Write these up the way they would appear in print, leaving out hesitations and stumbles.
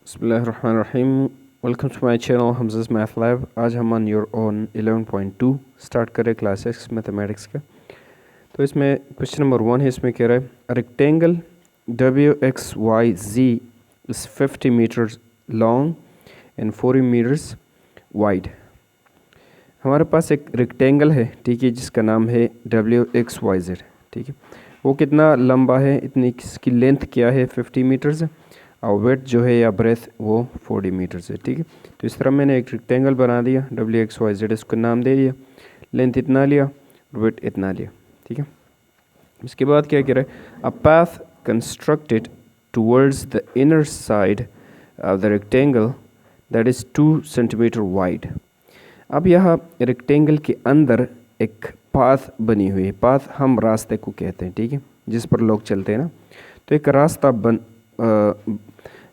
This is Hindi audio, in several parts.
बिस्मिल्लाहिर्रहमानिर्रहीम। Welcome to my channel Hamza's math lab. आज हम ऑन योर ओन 11.2 स्टार्ट करें क्लास 6 मैथमेटिक्स का। तो इसमें क्वेश्चन नंबर 1 है, इसमें कह रहा है rectangle WXYZ is 50 metres long and 40 metres wide. हमारे पास एक रेक्टेंगल है, ठीक है, जिसका नाम है WXYZ, ठीक है। वो कितना लंबा है, इतनी इसकी लेंथ क्या है 50 मीटर्स है, और वेट जो है या ब्रेथ वो 40 मीटर्स है, ठीक है। तो इस तरह मैंने एक रेक्टेंगल बना दिया WXYZ, इसको नाम दे दिया, लेंथ इतना लिया, वेट इतना लिया, ठीक है। इसके बाद क्या कह रहा है, a path constructed towards the inner side of the rectangle that is 2 centimetre wide. अब यह रेक्टेंगल के अंदर एक पाथ बनी हुई है। पाथ हम रास्ते को कहते हैं, ठीक है, जिस पर लोग चलते हैं ना। तो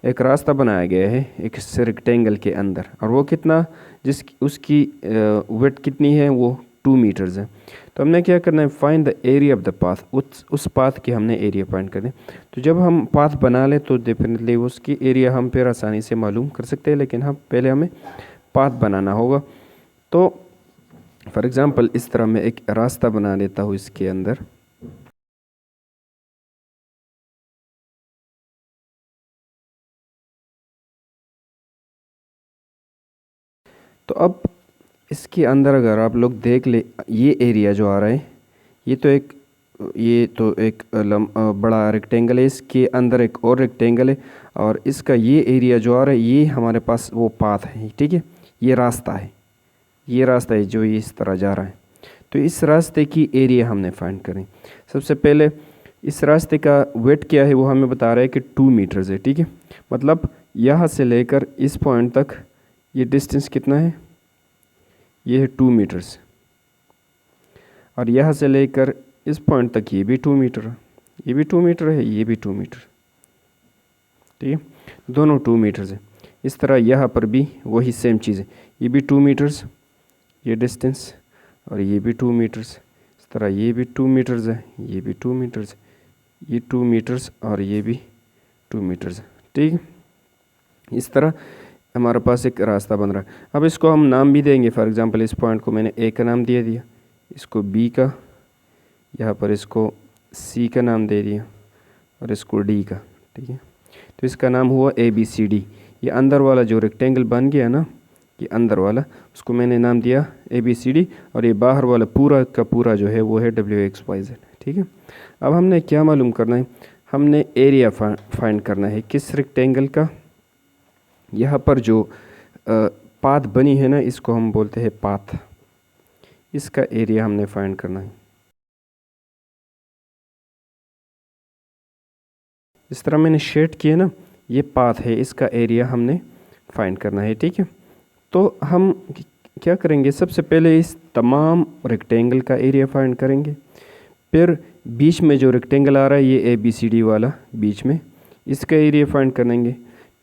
एक रास्ता बनाया गया है एक रेक्टेंगल के अंदर, और वो कितना, उसकी विड्थ कितनी है, वो 2 मीटर्स है। तो हमने क्या करना है, find the area of the path. उस पाथ की हमने एरिया फाइंड करना है। तो जब हम पाथ बना ले तो डेफिनेटली उसकी एरिया हम फिर आसानी से मालूम कर सकते हैं, लेकिन हम पहले हमें पाथ बनाना होगा। तो फॉर एग्ज़ाम्पल इस तरह मैं एक रास्ता बना लेता हूँ इसके अंदर। तो अब इसके अंदर अगर आप लोग देख ले, ये एरिया जो आ रहा है, ये तो एक बड़ा रेक्टेंगल है, इसके अंदर एक और रेक्टेंगल है, और इसका ये एरिया जो आ रहा है, ये हमारे पास वो पाथ है, ठीक है। ये रास्ता है जो ये इस तरह जा रहा है। तो इस रास्ते की एरिया हमने फाइंड करें। सबसे पहले इस रास्ते का वेट क्या है, वो हमें बता रहा है कि 2 मीटर्स है, ठीक है। मतलब यहाँ से लेकर इस पॉइंट तक ये डिस्टेंस कितना है, ये है 2 मीटर्स, और यहाँ से लेकर इस पॉइंट तक ये भी 2 मीटर है, ये भी 2 मीटर है, ये भी 2 मीटर, ठीक है, दोनों 2 मीटर्स है। इस तरह यहाँ पर भी वही सेम चीज़ है, ये भी 2 मीटर्स ये डिस्टेंस, और ये भी 2 मीटर्स। इस तरह ये भी 2 मीटर्स है, ये भी 2 मीटर्स, ये 2 मीटर्स, और ये भी 2 मीटर्स, ठीक है। इस तरह हमारे पास एक रास्ता बन रहा है। अब इसको हम नाम भी देंगे। फॉर एग्जांपल इस पॉइंट को मैंने ए का नाम दे दिया, इसको बी का, यहाँ पर इसको सी का नाम दे दिया, और इसको डी का, ठीक है। तो इसका नाम हुआ ABCD। ये अंदर वाला जो रेक्टेंगल बन गया ना, ये अंदर वाला, उसको मैंने नाम दिया ABCD, और ये बाहर वाला पूरा का पूरा जो है वो है WXYZ, ठीक है। अब हमने क्या मालूम करना है, हमने एरिया फाइंड करना है किस रेक्टेंगल का। यहाँ पर जो पाथ बनी है ना, इसको हम बोलते हैं पाथ, इसका एरिया हमने फाइंड करना है। इस तरह मैंने शेड किया ना, ये पाथ है, इसका एरिया हमने फाइंड करना है, ठीक है। तो हम क्या करेंगे, सबसे पहले इस तमाम रेक्टेंगल का एरिया फाइंड करेंगे, फिर बीच में जो रेक्टेंगल आ रहा है ये ABCD वाला बीच में, इसका एरिया फाइंड करेंगे।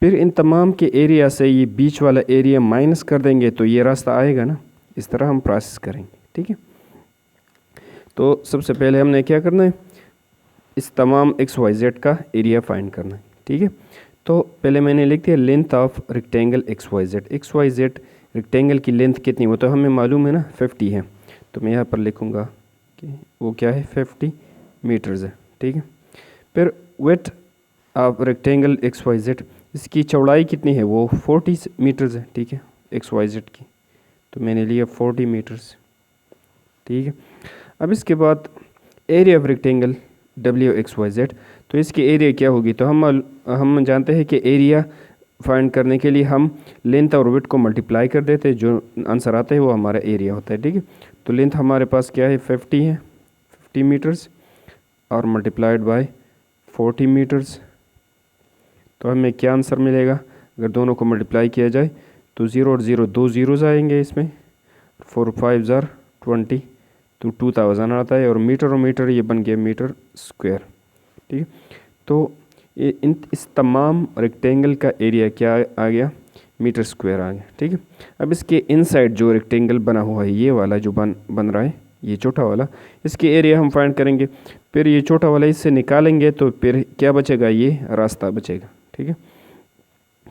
फिर इन तमाम के एरिया से ये बीच वाला एरिया माइनस कर देंगे, तो ये रास्ता आएगा ना। इस तरह हम प्रोसेस करेंगे, ठीक है। तो सबसे पहले हमने क्या करना है, इस तमाम XYZ का एरिया फाइंड करना है, ठीक है। तो पहले मैंने लिख दिया length of rectangle XYZ rectangle की लेंथ कितनी, वो तो हमें मालूम है ना, 50 है। तो मैं यहाँ पर लिखूँगा कि वो क्या है, 50 मीटर्स है, ठीक है। फिर वेट ऑफ रेक्टेंगल XYZ, इसकी चौड़ाई कितनी है, वो 40 मीटर्स है, ठीक है, XYZ की। तो मैंने लिया 40 मीटर्स, ठीक है। अब इसके बाद एरिया ऑफ रेक्टेंगल WXYZ, तो इसकी एरिया क्या होगी, तो हम जानते हैं कि एरिया फाइंड करने के लिए हम लेंथ और विड्थ को मल्टीप्लाई कर देते हैं, जो आंसर आता है वो हमारा एरिया होता है, ठीक है। तो लेंथ हमारे पास क्या है, 50 है, 50 मीटर्स, और मल्टीप्लाइड बाय 40 मीटर्स। तो हमें क्या आंसर मिलेगा, अगर दोनों को मल्टीप्लाई किया जाए तो 0 और 0 दो ज़ीरोज़ आएंगे इसमें, 4 5 ज़ार 20, तो 2000 आता है, और मीटर ये बन गया मीटर स्क्वायर, ठीक है। तो इस तमाम रेक्टेंगल का एरिया क्या आ गया, मीटर स्क्वायर आ गया, ठीक है। अब इसके इनसाइड जो रेक्टेंगल बना हुआ है, ये वाला जो बन रहा है, ये छोटा वाला, इसके एरिया हम फाइंड करेंगे। फिर ये छोटा वाला इससे निकालेंगे तो फिर क्या बचेगा, ये रास्ता बचेगा, ठीक है।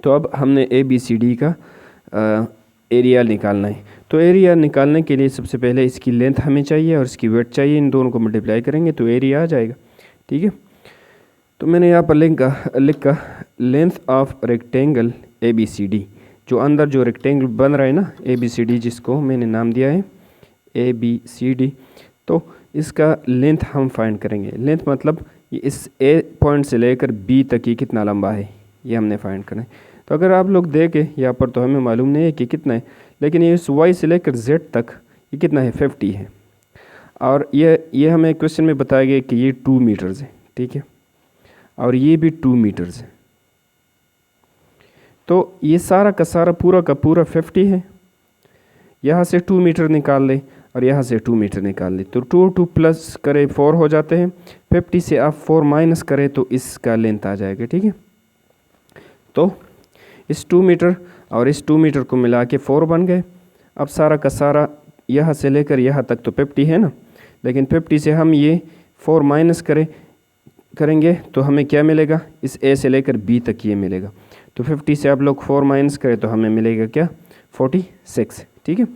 तो अब हमने ए बी सी डी का एरिया निकालना है। तो एरिया निकालने के लिए सबसे पहले इसकी लेंथ हमें चाहिए और इसकी विड्थ चाहिए, इन दोनों को मल्टीप्लाई करेंगे तो एरिया आ जाएगा। ठीक है, तो मैंने यहाँ पर लिखा length of rectangle A B C D, जो अंदर जो रेक्टेंगल बन रहा है ना ए बी सी डी, जिसको मैंने नाम दिया है ए बी सी डी, तो इसका लेंथ हम फाइंड करेंगे। लेंथ मतलब ये इस ए पॉइंट से लेकर बी तक ये कितना लंबा है, ये हमने फाइंड करना है। तो अगर आप लोग देखें यहाँ पर तो हमें मालूम नहीं है कि कितना है, लेकिन ये इस वाई से लेकर जेड तक ये कितना है, 50 है। और ये हमें क्वेश्चन में बताया गया कि ये 2 मीटर्स है। ठीक है, और ये भी 2 मीटर्स है। तो ये सारा का सारा पूरा का पूरा 50 है। यहाँ से 2 मीटर निकाल ले और यहाँ से 2 मीटर निकाल ले, तो 2 प्लस करे 4 हो जाते हैं। 50 से आप 4 माइनस करें तो इसका लेंथ आ जाएगा। ठीक है, तो इस 2 मीटर और इस 2 मीटर को मिला के 4 बन गए। अब सारा का सारा यहाँ से लेकर यहाँ तक तो 50 है ना, लेकिन 50 से हम ये 4 माइनस करेंगे तो हमें क्या मिलेगा, इस ए से लेकर बी तक ये मिलेगा। तो 50 से आप लोग 4 माइनस करें तो हमें मिलेगा क्या, 46। ठीक है,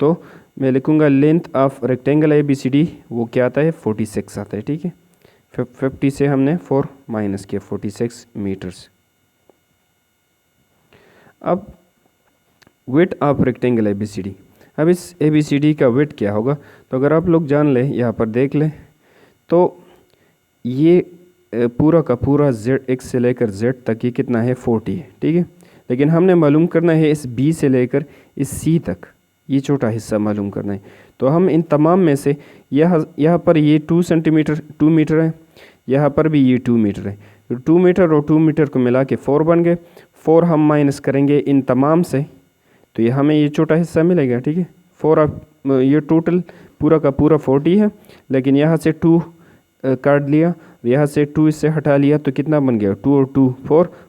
तो मैं लिखूँगा length of rectangle A B C D, वो क्या आता है, 46 आता है। ठीक है, 50 से हमने 4 माइनस किया, 46 मीटर्स। अब width of rectangle A B C D, अब इस ए बी सी डी का विड्थ क्या होगा, तो अगर आप लोग जान लें, यहाँ पर देख लें, तो ये पूरा का पूरा जेड एक्स से लेकर जेड तक ये कितना है, 40 है। ठीक है, लेकिन हमने मालूम करना है इस बी से लेकर इस सी तक, ये छोटा हिस्सा मालूम करना है। तो हम इन तमाम में से यहाँ पर ये 2 मीटर है, यहाँ पर भी ये 2 मीटर है। तो 2 मीटर और 2 मीटर को मिला के 4 बन गए। 4 हम माइनस करेंगे इन तमाम से, तो ये हमें ये छोटा हिस्सा मिलेगा। ठीक है, 4 ये टोटल पूरा का पूरा 40 है, लेकिन यहाँ से 2 काट लिया, यहाँ से 2 इससे हटा लिया, तो कितना बन गया, 2 और 2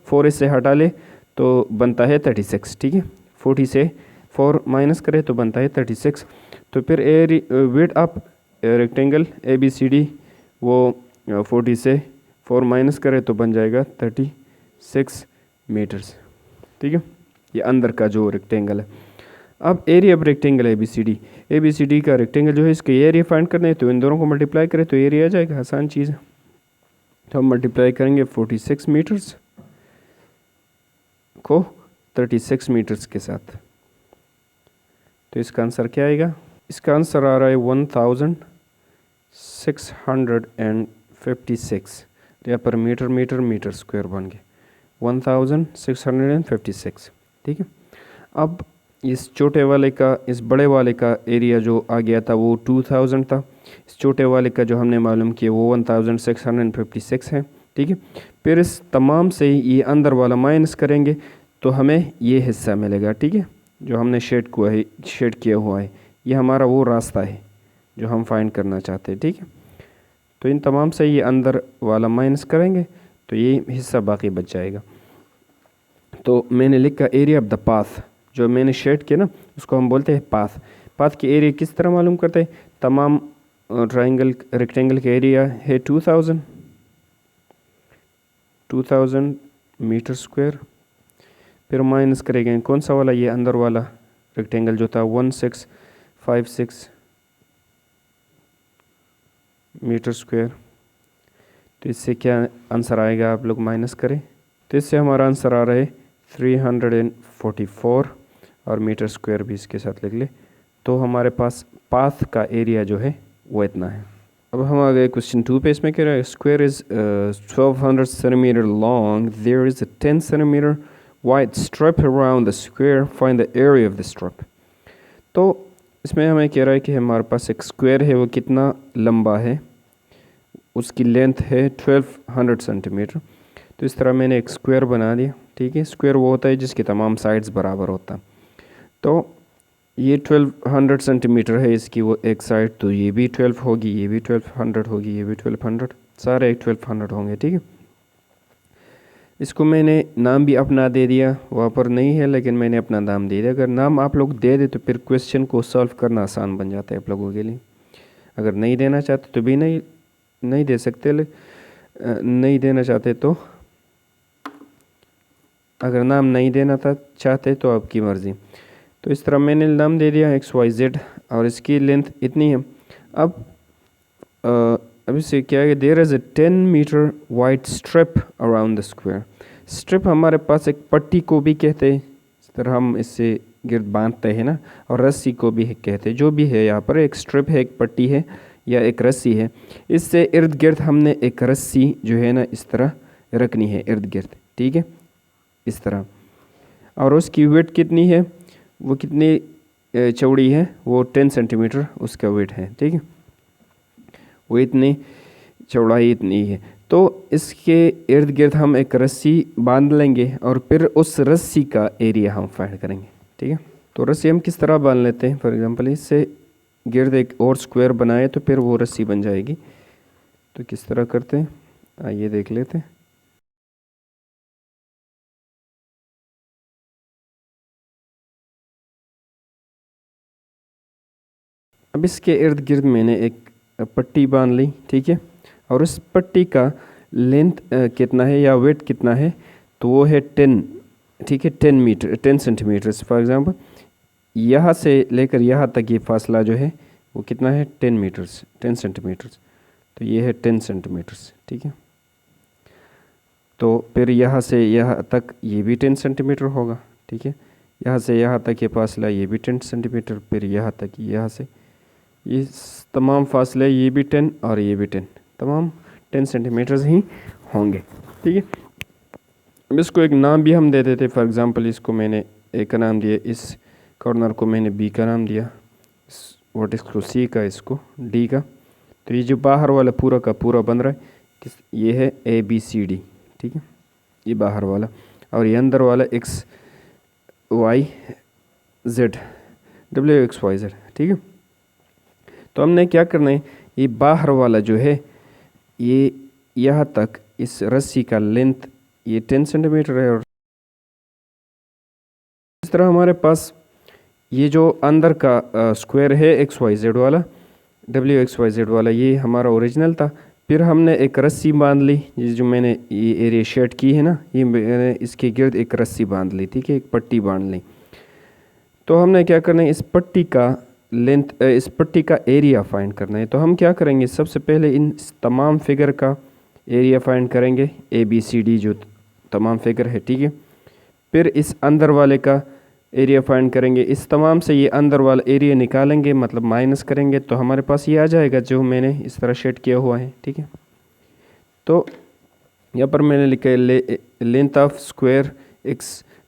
4 इससे हटा ले तो बनता है 36। ठीक है, 40 से 4 माइनस करें तो बनता है 36। तो फिर width of rectangle A B C D, वो 40 से 4 माइनस करें तो बन जाएगा 36 मीटर्स। ठीक है, ये अंदर का जो रेक्टेंगल है। अब area of rectangle A B C D का रेक्टेंगल जो है, इसके एरिया फाइंड करना है, तो इन दोनों को मल्टीप्लाई करें तो एरिया आ जाएगा, आसान चीज़ है। तो हम मल्टीप्लाई करेंगे 46 मीटर्स को 36 मीटर्स के साथ, तो इसका आंसर क्या आएगा, इसका आंसर आ रहा है 1656। यहाँ पर मीटर स्क्वायर बन गए 1656। ठीक है, अब इस छोटे वाले का इस बड़े वाले का एरिया जो आ गया था वो 2000 था, इस छोटे वाले का जो हमने मालूम किया वो 1656 है। ठीक है, फिर इस तमाम से ये अंदर वाला माइनस करेंगे तो हमें ये हिस्सा मिलेगा। ठीक है, जो हमने शेड किया हुआ है, ये हमारा वो रास्ता है जो हम फाइंड करना चाहते हैं। ठीक है, तो इन तमाम से ये अंदर वाला माइनस करेंगे तो ये हिस्सा बाकी बच जाएगा। तो मैंने लिखा एरिया ऑफ द पाथ, जो मैंने शेड किया ना उसको हम बोलते हैं पाथ। पाथ की एरिया किस तरह मालूम करते हैं, तमाम रेक्टेंगल का एरिया है 2000 मीटर स्क्वायर, फिर माइनस करेंगे कौन सा वाला, ये अंदर वाला रेक्टेंगल जो था 1656 मीटर स्क्वायर। तो इससे क्या आंसर आएगा, आप लोग माइनस करें, तो इससे हमारा आंसर आ रहा है 344, और मीटर स्क्वायर भी इसके साथ लिख ले। तो हमारे पास पाथ का एरिया जो है वो इतना है। अब हम आ गए क्वेश्चन 2 पे। इसमें कह रहा है square is 1200 centimetre long, there is a 10 centimetre wide strip around the square, find the area of the strip. तो इसमें हमें कह रहा है कि हमारे पास एक स्क्वायर है, वो कितना लंबा है, उसकी लेंथ है 1200 सेंटीमीटर। तो इस तरह मैंने एक स्क्वायर बना दिया। ठीक है, स्क्वायर वो होता है जिसकी तमाम साइड्स बराबर होता है। तो ये 1200 सेंटीमीटर है इसकी वो एक साइड, तो ये भी 12 होगी, ये भी 1200 होगी, ये भी 1200, सारे एक 1200 होंगे। ठीक है, इसको मैंने नाम भी अपना दे दिया, वहाँ पर नहीं है लेकिन मैंने अपना नाम दे दिया। अगर नाम आप लोग दे दे तो फिर क्वेश्चन को सॉल्व करना आसान बन जाता है आप लोगों के लिए। अगर नहीं देना चाहते तो भी नहीं दे सकते, नहीं देना चाहते तो अगर नाम नहीं देना था चाहते तो आपकी मर्ज़ी। तो इस तरह मैंने नाम दे दिया XYZ और इसकी लेंथ इतनी है। अब इससे क्या है, there is a 10 metre wide strip around the square. Strip हमारे पास एक पट्टी को भी कहते हैं, इस तरह हम इससे गिर्द बांधते हैं ना, और रस्सी को भी कहते हैं। जो भी है यहाँ पर एक स्ट्रिप है, एक पट्टी है या एक रस्सी है। इससे इर्द गिर्द हमने एक रस्सी जो है ना इस तरह रखनी है इर्द गिर्द, ठीक है, इस तरह। और उसकी वेट कितनी है, वो कितनी चौड़ी है, वो 10 सेंटीमीटर उसका वेट है, ठीक है, वो इतनी चौड़ाई इतनी है। तो इसके इर्द गिर्द हम एक रस्सी बांध लेंगे और फिर उस रस्सी का एरिया हम फाइंड करेंगे, ठीक है। तो रस्सी हम किस तरह बांध लेते हैं, फॉर एग्जांपल इससे गिर्द एक और स्क्वायर बनाए तो फिर वो रस्सी बन जाएगी। तो किस तरह करते हैं आइए देख लेते हैं। अब इसके इर्द गिर्द मैंने एक पट्टी बांध ली, ठीक है, और उस पट्टी का लेंथ कितना है या वेट कितना है, तो वो है 10, ठीक है, 10 सेंटीमीटर्स। फॉर एग्जांपल यहाँ से लेकर यहाँ तक ये फासला जो है वो कितना है, 10 सेंटीमीटर्स। तो ये है 10 सेंटीमीटर्स, ठीक है। तो फिर यहाँ से यहाँ तक ये भी 10 सेंटीमीटर होगा, ठीक है। यहाँ से यहाँ तक ये फासला ये भी 10 सेंटीमीटर, फिर यहाँ तक यहाँ से ये तमाम फासले ये भी 10 और ये भी 10, तमाम 10 सेंटीमीटर्स ही होंगे, ठीक है। अब इसको एक नाम भी हम दे देते। फॉर एग्जांपल इसको मैंने ए का नाम दिया, इस कॉर्नर को मैंने बी का नाम दिया, वर्टेक्स को सी का, इसको डी का। तो ये जो बाहर वाला पूरा का पूरा बन रहा है ये है ABCD, ठीक है, ये बाहर वाला, और ये अंदर वाला XYZ WXYZ, ठीक है। तो हमने क्या करना है, ये बाहर वाला जो है ये यहाँ तक इस रस्सी का लेंथ ये 10 सेंटीमीटर है, और इस तरह हमारे पास ये जो अंदर का स्क्वायर है XYZ वाला WXYZ वाला, ये हमारा ओरिजिनल था। फिर हमने एक रस्सी बांध ली, ये जो मैंने ये एरिया शेड की है ना, ये मैंने इसके गिर्द एक रस्सी बांध ली, ठीक है, एक पट्टी बांध ली। तो हमने क्या करना है, इस पट्टी का लेंथ इस पट्टी का एरिया फाइंड करना है। तो हम क्या करेंगे, सबसे पहले इन तमाम फिगर का एरिया फाइंड करेंगे, ABCD जो तमाम फिगर है, ठीक है। फिर इस अंदर वाले का एरिया फाइंड करेंगे, इस तमाम से ये अंदर वाला एरिया निकालेंगे, मतलब माइनस करेंगे, तो हमारे पास ये आ जाएगा जो मैंने इस तरह शेड किया हुआ है, ठीक है। तो यहाँ पर मैंने लिखा है लेंथ ऑफ स्क्वायर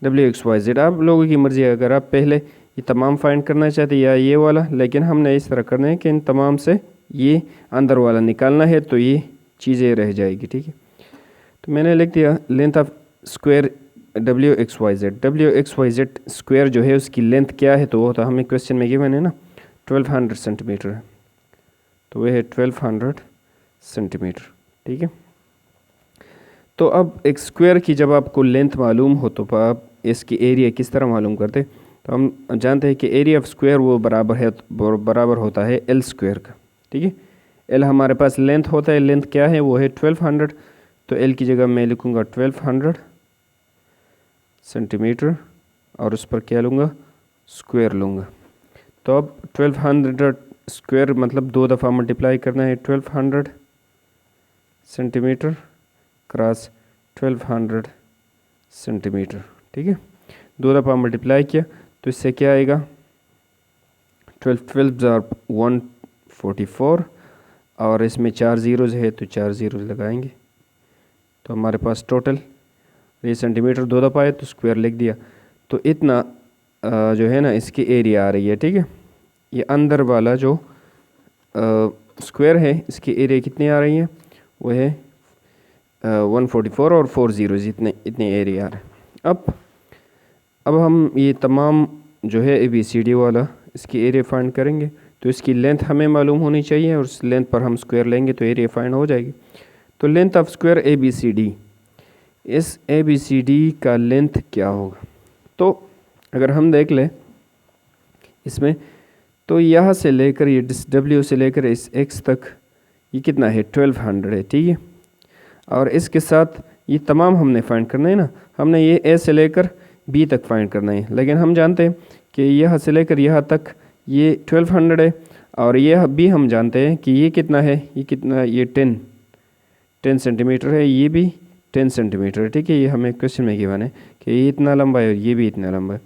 WXYZ। आप लोगों की मर्ज़ी है, अगर आप पहले ये तमाम फाइंड करना चाहते या ये वाला, लेकिन हमने इस तरह करना है कि इन तमाम से ये अंदर वाला निकालना है, तो ये चीज़ें रह जाएगी, ठीक है। तो मैंने लिख दिया length of square WXYZ square जो है उसकी लेंथ क्या है, तो वो तो हमें क्वेश्चन में गिवन है ना, 1200 सेंटीमीटर है, तो वह है 1200 सेंटीमीटर, ठीक है। तो अब एक स्क्वायर की जब आपको लेंथ मालूम हो तो आप इसकी एरिया किस तरह मालूम करते, तो हम जानते हैं कि एरिया ऑफ स्क्वायर वो बराबर होता है L स्क्वायर का, ठीक है। L हमारे पास लेंथ होता है, लेंथ क्या है, वो है 1200, तो L की जगह मैं लिखूँगा 1200 सेंटीमीटर और उस पर क्या लूँगा, स्क्वायर लूँगा। तो अब 1200 स्क्वायर मतलब 2 दफ़ा मल्टीप्लाई करना है, 1200 सेंटीमीटर क्रॉस 1200 सेंटीमीटर, ठीक है। 2 दफ़ा मल्टीप्लाई किया तो इससे क्या आएगा, 12 144, और इसमें 4 ज़ीरोज़ है तो 4 ज़ीरोज़ लगाएंगे, तो हमारे पास टोटल ये सेंटीमीटर 2 दफ़ा है तो स्क्वायर लिख दिया। तो इतना जो है ना इसकी एरिया आ रही है, ठीक है। ये अंदर वाला जो स्क्वायर है इसकी एरिया कितनी आ रही है, वो है 144 और 4 ज़ीरोज़, इतने एरिया आ रहे हैं। अब हम ये तमाम जो है ABCD वाला इसकी एरिया फाइंड करेंगे, तो इसकी लेंथ हमें मालूम होनी चाहिए और उस लेंथ पर हम स्क्वायर लेंगे तो एरिया फाइंड हो जाएगी। तो लेंथ ऑफ स्क्वायर ABCD, इस ABCD का लेंथ क्या होगा, तो अगर हम देख लें इसमें, तो यहाँ से लेकर ये W से लेकर इस X तक ये कितना है, 1200 है, ठीक है। और इसके साथ ये तमाम हमने फाइंड करना है ना, हमने ये ए से लेकर बी तक फाइंड करना है। लेकिन हम जानते हैं कि यहाँ से लेकर यहाँ तक ये 1200 है, और यह भी हम जानते हैं कि ये कितना है, ये कितना, ये 10 सेंटीमीटर है, ये भी 10 सेंटीमीटर है, ठीक है। ये हमें क्वेश्चन में गिवन है कि ये इतना लंबा है और ये भी इतना लंबा है।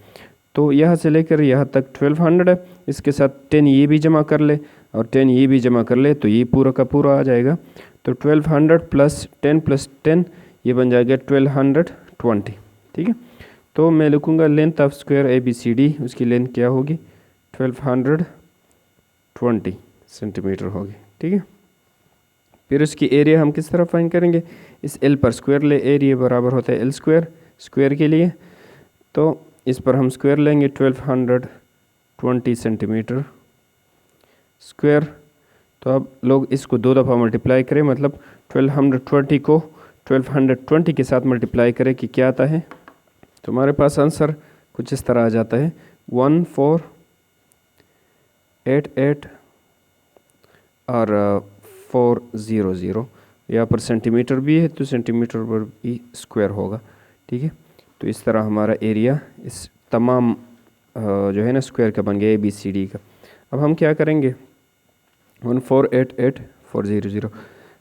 तो यहाँ से लेकर यहाँ तक 1200 है, इसके साथ 10 ये भी जमा कर ले और 10 ये भी जमा कर ले, तो ये पूरा का पूरा आ जाएगा। तो 1200 प्लस 10 ये बन जाएगा 1220, ठीक है। तो मैं लिखूँगा लेंथ ऑफ स्क्वायर ABCD, उसकी लेंथ क्या होगी 1220 सेंटीमीटर होगी, ठीक है। फिर उसकी एरिया हम किस तरह फाइंड करेंगे, इस L पर स्क्वायर ले, एरिया बराबर होता है L स्क्वायर, स्क्वायर के लिए तो इस पर हम स्क्वायर लेंगे 1220 सेंटीमीटर स्क्वायर। तो अब लोग इसको 2 दफ़ा मल्टीप्लाई करें, मतलब 1220 को 1220 के साथ मल्टीप्लाई करें कि क्या आता है। तो हमारे पास आंसर कुछ इस तरह आ जाता है 1488 और 400। यहाँ पर सेंटीमीटर भी है तो सेंटीमीटर पर भी स्क्वायर होगा, ठीक है। तो इस तरह हमारा एरिया इस तमाम जो है ना स्क्वायर का बन गया ABCD का। अब हम क्या करेंगे 1488400।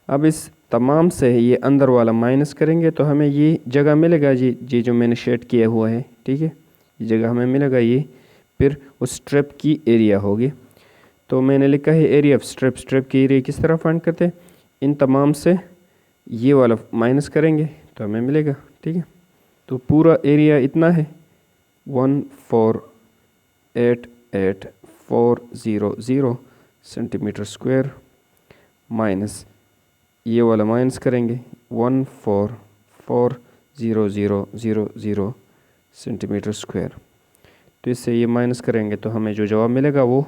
अब इस तमाम से ये अंदर वाला माइनस करेंगे तो हमें ये जगह मिलेगा जी, ये जो मैंने शेड किया हुआ है, ठीक है, ये जगह हमें मिलेगा ये, फिर उस स्ट्रिप की एरिया होगी। तो मैंने लिखा है एरिया ऑफ स्ट्रिप। स्ट्रिप की एरिया किस तरह फाइंड करते हैं, इन तमाम से ये वाला माइनस करेंगे तो हमें मिलेगा, ठीक है। तो पूरा एरिया इतना है 1488400 सेंटीमीटर स्क्वायर, माइनस ये वाला माइनस करेंगे 1440000 सेंटीमीटर स्क्वायर। तो इससे ये माइनस करेंगे तो हमें जो जवाब मिलेगा वो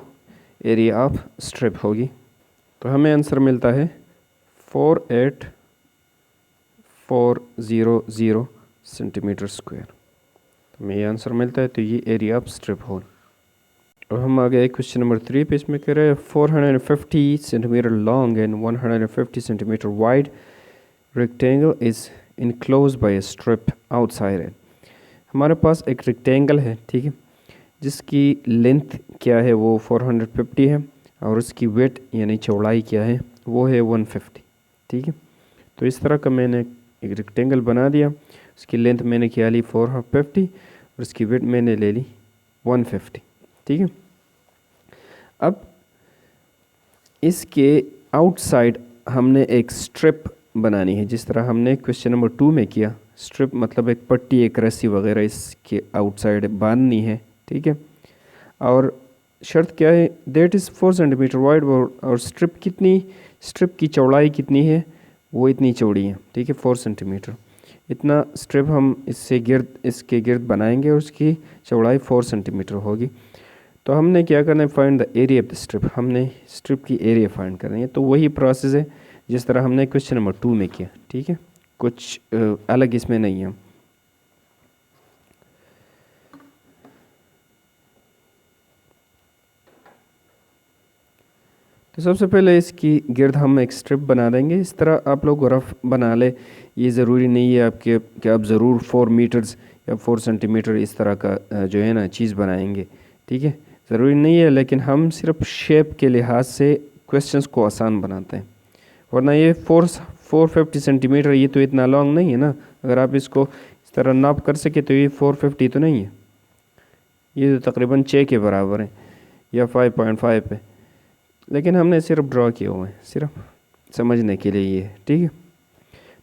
एरिया ऑफ स्ट्रिप होगी। तो हमें आंसर मिलता है 48400 सेंटीमीटर स्क्वायर। तो हमें ये आंसर मिलता है, तो ये एरिया ऑफ स्ट्रिप होल। और हम आ गए क्वेश्चन नंबर 3 पे। इसमें कह रहे हैं 450 centimetre long and 150 centimetre wide rectangle is enclose by a strip outside it. हमारे पास एक रेक्टेंगल है, ठीक है, जिसकी लेंथ क्या है वो 450 है और उसकी विड्थ यानी चौड़ाई क्या है वो है 150, ठीक है। तो इस तरह का मैंने एक रेक्टेंगल बना दिया, उसकी लेंथ मैंने क्या ली 450 और उसकी विड्थ मैंने ले ली 150, ठीक है। अब इसके आउटसाइड हमने एक स्ट्रिप बनानी है, जिस तरह हमने क्वेश्चन नंबर 2 में किया। स्ट्रिप मतलब एक पट्टी, एक रस्सी वगैरह इसके आउटसाइड बांधनी है, ठीक है। और शर्त क्या है, दैट इज़ 4 सेंटीमीटर वाइड, और स्ट्रिप की चौड़ाई कितनी है, वो इतनी चौड़ी है, ठीक है, 4 सेंटीमीटर। इतना स्ट्रिप हम इसके गिर्द बनाएंगे और उसकी चौड़ाई 4 सेंटीमीटर होगी। तो हमने क्या करना है, find the area of the strip. हमने स्ट्रिप की एरिया फाइंड करनी है। तो वही प्रोसेस है जिस तरह हमने क्वेश्चन नंबर 2 में किया, ठीक है, कुछ अलग इसमें नहीं है। तो सबसे पहले इसकी गिर्द हम एक स्ट्रिप बना देंगे। इस तरह आप लोग रफ बना ले, ये ज़रूरी नहीं है आपके कि आप ज़रूर 4 मीटर्स या 4 सेंटीमीटर इस तरह का जो है ना चीज़ बनाएंगे, ठीक है, ज़रूरी नहीं है। लेकिन हम सिर्फ शेप के लिहाज से क्वेश्चंस को आसान बनाते हैं, वरना ये 450 सेंटीमीटर ये तो इतना लॉन्ग नहीं है ना। अगर आप इसको इस तरह नाप कर सके तो ये 450 तो नहीं है, ये तो तकरीबन 6 के बराबर है या 5.5 पे। लेकिन हमने सिर्फ ड्रॉ किए हुए हैं, सिर्फ समझने के लिए ये, ठीक है।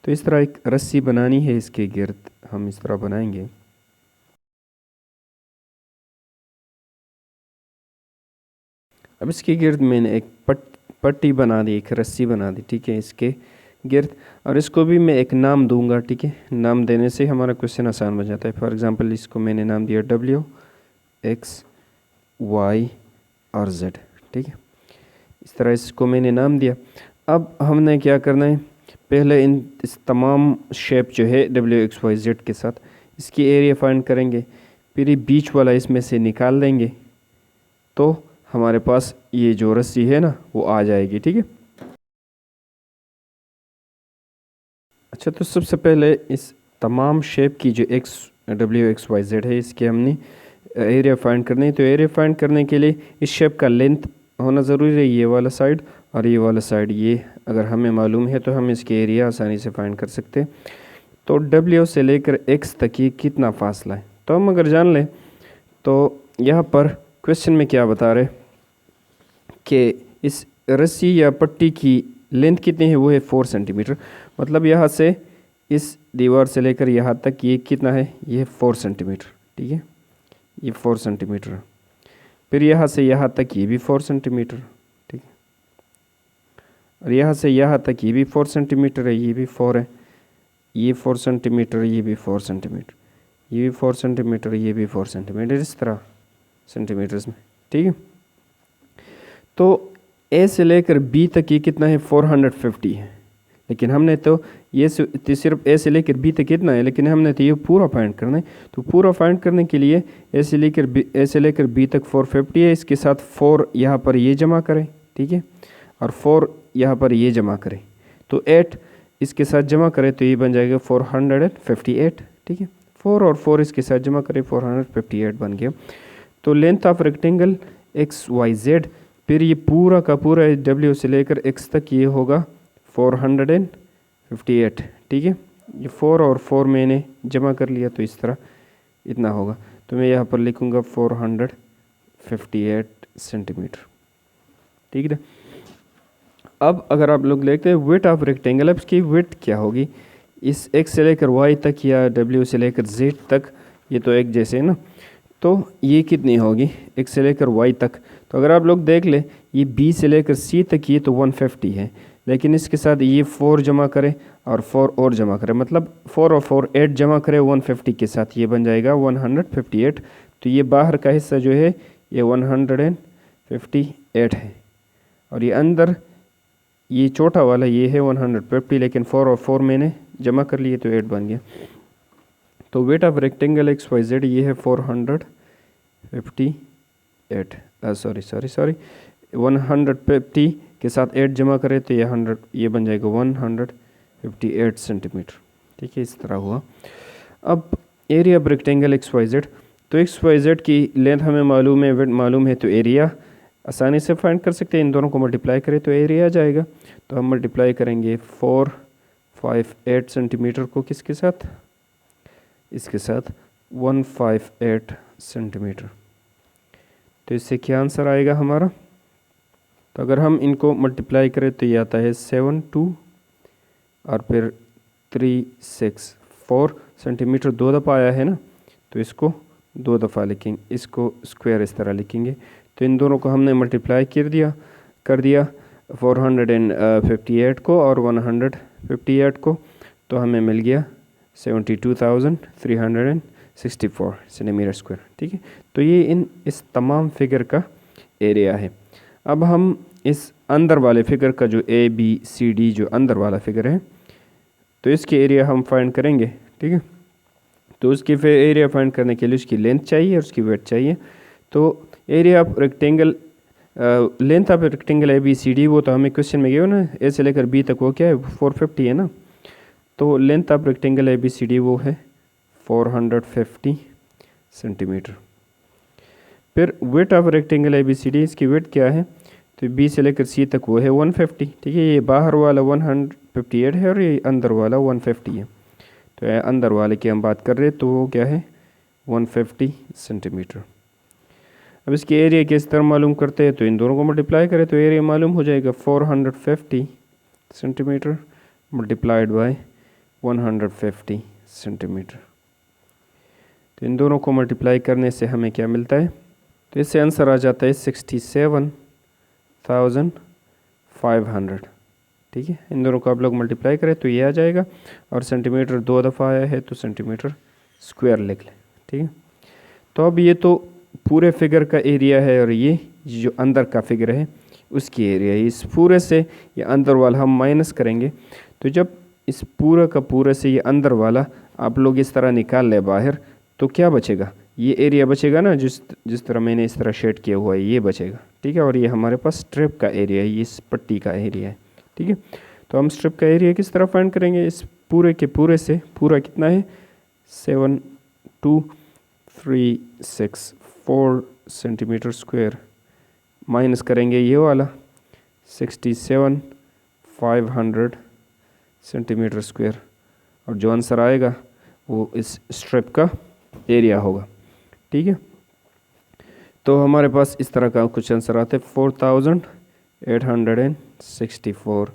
तो इस तरह एक रस्सी बनानी है, इसके गिर्द हम इस तरह बनाएंगे। अब इसके गिर्द मैंने एक पट्टी बना दी, एक रस्सी बना दी, ठीक है, इसके गिर्द। और इसको भी मैं एक नाम दूंगा, ठीक है। नाम देने से हमारा क्वेश्चन आसान बन जाता है। फॉर एग्जांपल इसको मैंने नाम दिया W, X, Y और Z, ठीक है। इस तरह इसको मैंने नाम दिया। अब हमने क्या करना है, पहले इस तमाम शेप जो है WXYZ के साथ इसकी एरिया फाइंड करेंगे, फिर ये बीच वाला इसमें से निकाल देंगे तो हमारे पास ये जो रस्सी है ना वो आ जाएगी, ठीक है। अच्छा, तो सबसे पहले इस तमाम शेप की जो XWXYZ है, इसके हमने एरिया फाइंड करनी है। तो एरिया फाइंड करने के लिए इस शेप का लेंथ होना ज़रूरी है, ये वाला साइड और ये वाला साइड। ये अगर हमें मालूम है तो हम इसके एरिया आसानी से फाइंड कर सकते हैं। तो W से लेकर X तक ये कितना फासला है, तो हम अगर जान लें तो यहाँ पर क्वेश्चन में क्या बता रहे कि इस रस्सी या पट्टी की लेंथ कितनी है, वो है 4 सेंटीमीटर। मतलब यहाँ से इस दीवार से लेकर यहाँ तक ये कितना है, ये 4 सेंटीमीटर। ठीक है, ये 4 सेंटीमीटर। फिर यहाँ से यहाँ तक ये भी 4 सेंटीमीटर। ठीक है, और यहाँ से यहाँ तक ये भी 4 सेंटीमीटर है, ये भी 4 है, ये 4 सेंटीमीटर, ये भी 4 सेंटीमीटर, ये भी 4 सेंटीमीटर, ये भी 4 सेंटीमीटर, इस तरह सेंटीमीटर्स में। ठीक है, तो ए से लेकर बी तक ये कितना है, 450 है। लेकिन हमने तो ये सिर्फ ए से लेकर बी तक कितना है, लेकिन हमने तो ये पूरा फाइंड करना है। तो पूरा फाइंड करने के लिए ए से लेकर बी तक 450 है, इसके साथ 4 यहाँ पर ये जमा करें। ठीक है, और 4 यहाँ पर ये जमा करें, तो 8 इसके साथ जमा करें तो ये बन जाएगा 458। ठीक है, 4 और 4 इसके साथ जमा करें, 458 बन गया। तो लेंथ ऑफ रेक्टेंगल XYZ, फिर ये पूरा का पूरा W से लेकर X तक ये होगा 458। ठीक है, ये 4 और 4 मैंने जमा कर लिया तो इस तरह इतना होगा। तो मैं यहाँ पर लिखूँगा 458 सेंटीमीटर। ठीक है, अब अगर आप लोग देखते हैं विड्थ ऑफ रेक्टेंगल, अब इसकी विड्थ क्या होगी, इस X से लेकर Y तक या W से लेकर Z तक, ये तो एक जैसे है ना, तो ये कितनी होगी X से लेकर Y तक। तो अगर आप लोग देख ले, ये B से लेकर C तक ये तो 150 है, लेकिन इसके साथ ये 4 जमा करें और 4 और जमा करें, मतलब 4 और 4 8 जमा करें 150 के साथ, ये बन जाएगा 158। तो ये बाहर का हिस्सा जो है ये 158 है, और ये अंदर ये छोटा वाला ये है 150, लेकिन 4 और 4 मैंने जमा कर लिए तो 8 बन गया। तो वेट ऑफ रेक्टेंगल XYZ ये है 458, सॉरी 150 के साथ 8 जमा करें तो ये बन जाएगा 158 सेंटीमीटर। ठीक है, इस तरह हुआ। अब एरिया ऑफ रेक्टेंगल XYZ, तो XYZ की लेंथ हमें मालूम है, विड्थ मालूम है, तो एरिया आसानी से फाइंड कर सकते हैं। इन दोनों को मल्टीप्लाई करें तो एरिया आ जाएगा। तो हम मल्टीप्लाई करेंगे 458 सेंटीमीटर को किसके साथ, इसके साथ 158 सेंटीमीटर। तो इससे क्या आंसर आएगा हमारा, तो अगर हम इनको मल्टीप्लाई करें तो ये आता है 72 और फिर 364 सेंटीमीटर। 2 दफ़ा आया है ना, तो इसको 2 दफ़ा लिखेंगे, इसको स्क्वायर इस तरह लिखेंगे। तो इन दोनों को हमने मल्टीप्लाई कर दिया 458 को और 158 को, तो हमें मिल गया 72,364 सेंटीमीटर स्क्वायर। ठीक है, तो ये इस तमाम फिगर का एरिया है। अब हम इस अंदर वाले फिगर का जो ABCD जो अंदर वाला फिगर है, तो इसके एरिया हम फाइंड करेंगे। ठीक है, तो उसकी फिर एरिया फाइंड करने के लिए उसकी लेंथ चाहिए और उसकी वेट चाहिए। तो area of rectangle, length of rectangle ABCD, वो तो हमें क्वेश्चन में गया ना, ए से लेकर बी तक वो क्या है 450 है ना। तो लेंथ ऑफ रेक्टेंगल ABCD वो है 450 सेंटीमीटर। फिर वेट ऑफ रेक्टेंगल ABCD, इसकी वेट क्या है, तो बी से लेकर सी तक वो है 150। ठीक है, ये बाहर वाला 158 है और ये अंदर वाला 150 है। तो अंदर वाले की हम बात कर रहे हैं, तो वो क्या है 150 सेंटीमीटर। अब इसके एरिया किस तरह मालूम करते हैं, तो इन दोनों को मल्टीप्लाई करें तो एरिया मालूम हो जाएगा 450 सेंटीमीटर मल्टीप्लाइड बाय 150 सेंटीमीटर। तो इन दोनों को मल्टीप्लाई करने से हमें क्या मिलता है, तो इससे आंसर आ जाता है 67,500। ठीक है, इन दोनों को आप लोग मल्टीप्लाई करें तो ये आ जाएगा, और सेंटीमीटर 2 दफ़ा आया है तो सेंटीमीटर स्क्वायर लिख लें। ठीक है, तो अब ये तो पूरे फिगर का एरिया है, और ये जो अंदर का फिगर है उसकी एरिया है। इस पूरे से ये अंदर वाला हम माइनस करेंगे, तो जब इस पूरा का पूरे से ये अंदर वाला आप लोग इस तरह निकाल ले बाहर, तो क्या बचेगा, ये एरिया बचेगा ना, जिस तरह मैंने इस तरह शेड किया हुआ है ये बचेगा। ठीक है, और ये हमारे पास स्ट्रिप का एरिया है, ये इस पट्टी का एरिया है। ठीक है, तो हम स्ट्रिप का एरिया किस तरह फाइंड करेंगे, इस पूरे के पूरे से पूरा कितना है 7234 सेंटीमीटर स्क्वायर, माइनस करेंगे ये वाला 67500 सेंटीमीटर स्क्वायर, और जो आंसर आएगा वो इस स्ट्रिप का एरिया होगा। ठीक है, तो हमारे पास इस तरह का कुछ आंसर आते हैं 4864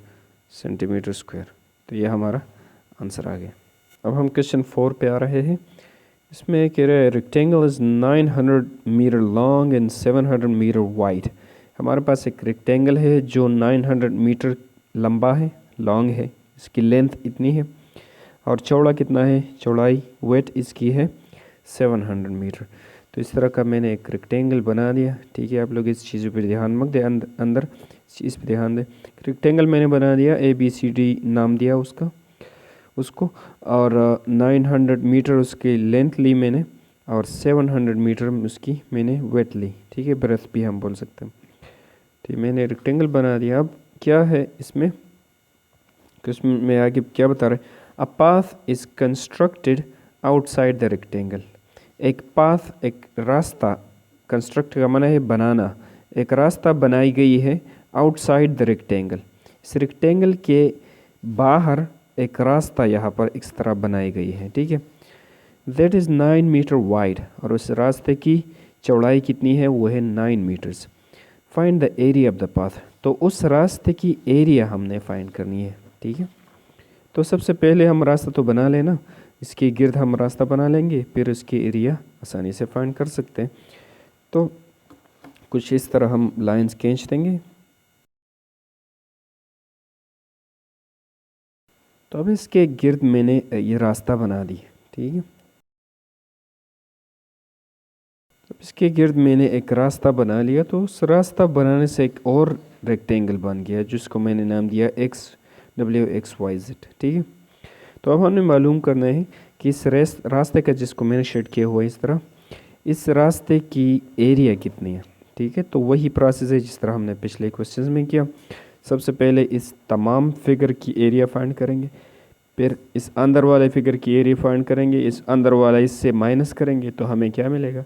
सेंटीमीटर स्क्वायर। तो ये हमारा आंसर आ गया। अब हम क्वेश्चन 4 पे आ रहे हैं। इसमें कह रहे हैं rectangle is 900 metre long and 700 metre wide. हमारे पास एक रेक्टेंगल है जो 900 मीटर लंबा है, लॉन्ग है, इसकी लेंथ इतनी है, और चौड़ा कितना है, चौड़ाई वेट इसकी है 700 मीटर। तो इस तरह का मैंने एक रेक्टेंगल बना दिया। ठीक है, आप लोग इस चीज़ पर ध्यान मत दें, अंदर चीज़ पे ध्यान दें। रेक्टेंगल मैंने बना दिया, ABCD नाम दिया उसको, और 900 मीटर उसकी लेंथ ली मैंने, और 700 मीटर उसकी मैंने वेट ली। ठीक है, ब्रेथ भी हम बोल सकते हैं। ठीक, मैंने रेक्टेंगल बना दिया। अब क्या है इसमें, में आगे क्या बता रहे हैं, a path is constructed outside the rectangle. एक पाथ, एक रास्ता, कंस्ट्रक्ट का माना है बनाना, एक रास्ता बनाई गई है आउटसाइड द रेक्टेंगल। इस रेक्टेंगल के बाहर एक रास्ता यहाँ पर इस तरह बनाई गई है। ठीक है, दैट इज़ 9 मीटर वाइड, और उस रास्ते की चौड़ाई कितनी है, वो है 9 metres. Find the area of the path. तो उस रास्ते की एरिया हमने फाइंड करनी है। ठीक है, तो सबसे पहले हम रास्ता तो बना लेना, इसके गिर्द हम रास्ता बना लेंगे, फिर उसकी एरिया आसानी से फाइंड कर सकते हैं। तो कुछ इस तरह हम लाइंस खींच देंगे। तो अब इसके गिर्द मैंने ये रास्ता बना दी। ठीक है, तो इसके गिर्द मैंने एक रास्ता बना लिया। तो उस रास्ता बनाने से एक और रेक्टेंगल बन गया जिसको मैंने नाम दिया XWXYZ। ठीक है, तो अब हमें मालूम करना है कि इस रास्ते का, जिसको मैंने शेड किया हुआ इस तरह, इस रास्ते की एरिया कितनी है। ठीक है, तो वही प्रोसेस है जिस तरह हमने पिछले क्वेश्चंस में किया। सबसे पहले इस तमाम फिगर की एरिया फाइंड करेंगे, फिर इस अंदर वाले फिगर की एरिया फाइंड करेंगे, इस अंदर वाला इससे माइनस करेंगे, तो हमें क्या मिलेगा,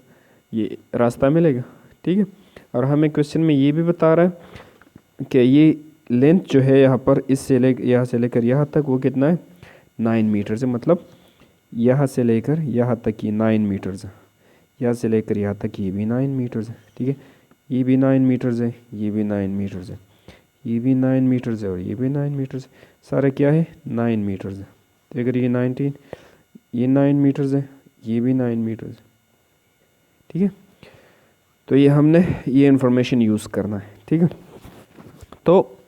ये रास्ता मिलेगा। ठीक है, और हमें क्वेश्चन में ये भी बता रहा है कि ये लेंथ जो है यहाँ पर, इससे यहाँ से लेकर यहाँ तक वो कितना है, 9 मीटर्स है। मतलब यहाँ से लेकर यहाँ तक ये 9 मीटर्स है, यहाँ से लेकर यहाँ तक ये भी 9 मीटर्स है। ठीक है, ये भी 9 मीटर्स है, ये भी 9 मीटर्स है, ये भी 9 मीटर्स है, और ये भी 9 मीटर्स है। सारा क्या है, 9 मीटर्स है। तो अगर ये 19, ये 9 मीटर्स है, ये भी 9 मीटर्स है। ठीक है, तो ये हमने ये इन्फॉर्मेशन यूज़ करना है। ठीक है, तो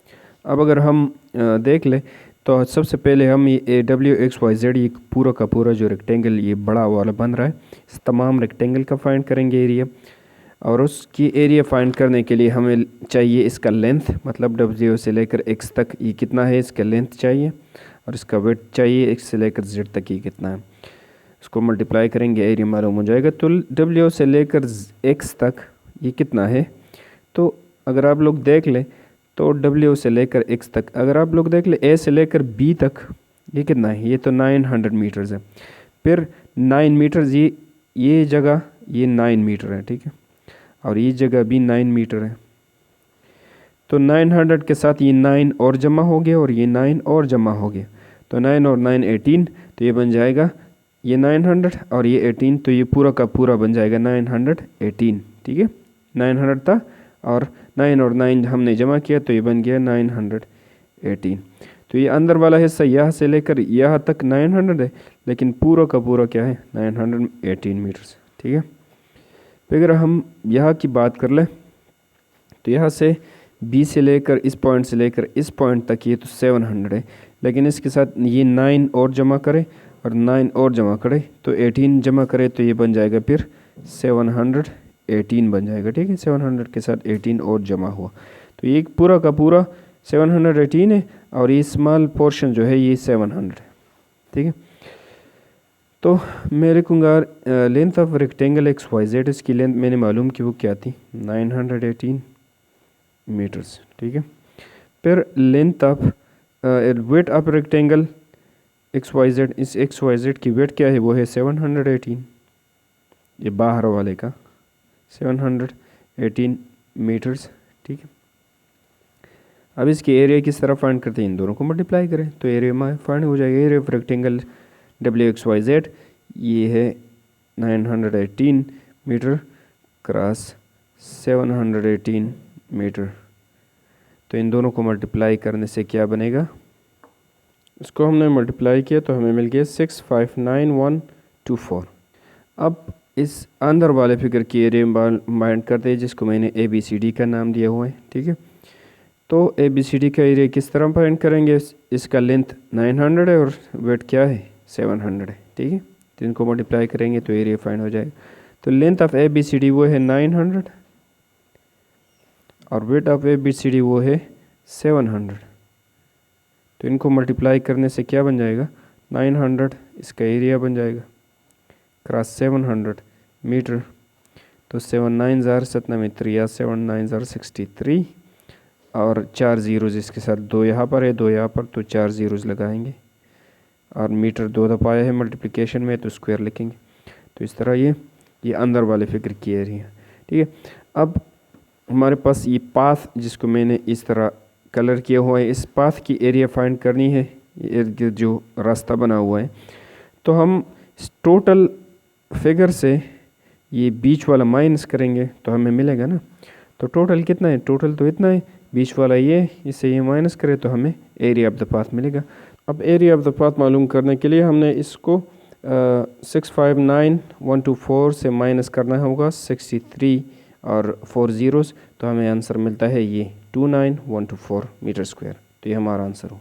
अब अगर हम देख लें, तो सबसे पहले हम ये WXYZ, ये पूरा का पूरा जो रेक्टेंगल ये बड़ा वाला बन रहा है, इस तमाम रेक्टेंगल का फाइंड करेंगे एरिया। और उसकी एरिया फाइंड करने के लिए हमें चाहिए इसका लेंथ, मतलब W से लेकर X तक ये कितना है, इसका लेंथ चाहिए, और इसका वेट चाहिए X से लेकर Z तक ये कितना है। इसको मल्टीप्लाई करेंगे, एरिया मालूम हो जाएगा। तो W से लेकर X तक ये कितना है, तो अगर आप लोग देख लें तो W से लेकर X तक, अगर आप लोग देख लें A से लेकर B तक ये कितना है, ये तो 900 मीटर्स है। फिर 9 मीटर्स, ये जगह ये 9 मीटर है। ठीक है, और ये जगह भी 9 मीटर है। तो 900 के साथ ये 9 और जमा हो गया, और ये 9 और जमा हो गया, तो 9 और 9 18, तो ये बन जाएगा ये 900 और ये 18, तो ये पूरा का पूरा बन जाएगा 918। ठीक है, 900 था और 9 और 9 हमने जमा किया, तो ये बन गया 918। तो ये अंदर वाला हिस्सा यहाँ से लेकर यहाँ तक 900 है, लेकिन पूरा का पूरा क्या है, 918 मीटर्स। ठीक है, तो अगर हम यहाँ की बात कर लें, तो यहाँ से B से लेकर इस पॉइंट से लेकर इस पॉइंट तक ये तो 700 है, लेकिन इसके साथ ये 9 और जमा करें और 9 और जमा करें, तो 18 जमा करें, तो ये बन जाएगा फिर 718 बन जाएगा। ठीक है, 700 के साथ 18 और जमा हुआ, तो ये पूरा का पूरा 718 है, और ये स्मॉल पोर्शन जो है ये 700 है। ठीक है, तो मैं लिखूँगा लेंथ ऑफ रेक्टेंगल XYZ, इसकी लेंथ मैंने मालूम की वो क्या थी, 918 मीटर्स। ठीक है, फिर length of weight of rectangle XYZ, इस XYZ की वेट क्या है, वो है 718, ये बाहर वाले का 718 मीटर्स, ठीक है। अब इसकी एरिया किस तरह फाइंड करते हैं, इन दोनों को मल्टीप्लाई करें तो एरिया में फाइंड हो जाएगा। एरिया ऑफ रेक्टेंगल WXYZ ये है 918 मीटर क्रॉस 718 मीटर, तो इन दोनों को मल्टीप्लाई करने से क्या बनेगा, इसको हमने मल्टीप्लाई किया तो हमें मिल गया 659124। अब इस अंदर वाले फिगर की एरिया माइंड करते हैं जिसको मैंने ABCD का नाम दिया हुआ है, ठीक है। तो ABCD का एरिया किस तरह फाइंड करेंगे, इसका लेंथ 900 है और वेट क्या है 700 है, ठीक है। तो इनको मल्टीप्लाई करेंगे तो एरिया फाइंड हो जाएगा। तो लेंथ ऑफ ABCD वो है 900 और वेट ऑफ ABCD वो है 700, तो इनको मल्टीप्लाई करने से क्या बन जाएगा, 900 इसका एरिया बन जाएगा क्रॉस 700 मीटर, तो 7 9 ज़ार 7 में 3 7 9 ज़ार 63 और 4 ज़ीरोज़ इसके साथ, 2 यहाँ पर है 2 यहाँ पर, तो 4 ज़ीरोज़ लगाएंगे और मीटर 2 दफ़ा आया है मल्टीप्लिकेशन में तो स्क्वायर लिखेंगे। तो इस तरह ये अंदर वाले फिगर की एरिया, ठीक है। अब हमारे पास ये पाथ जिसको मैंने इस तरह कलर किया हुआ है, इस पाथ की एरिया फाइंड करनी है, इर्द गिर्द जो रास्ता बना हुआ है। तो हम टोटल फिगर से ये बीच वाला माइनस करेंगे तो हमें मिलेगा ना, तो टोटल कितना है, टोटल तो इतना है, बीच वाला ये, इससे ये माइनस करें तो हमें एरिया ऑफ द पाथ मिलेगा। अब एरिया ऑफ द पाथ मालूम करने के लिए हमने इसको 659124 से माइनस करना होगा 63 और 4 ज़ीरोज़, तो हमें आंसर मिलता है ये 29124 मीटर स्क्वायर। तो ये हमारा आंसर हो।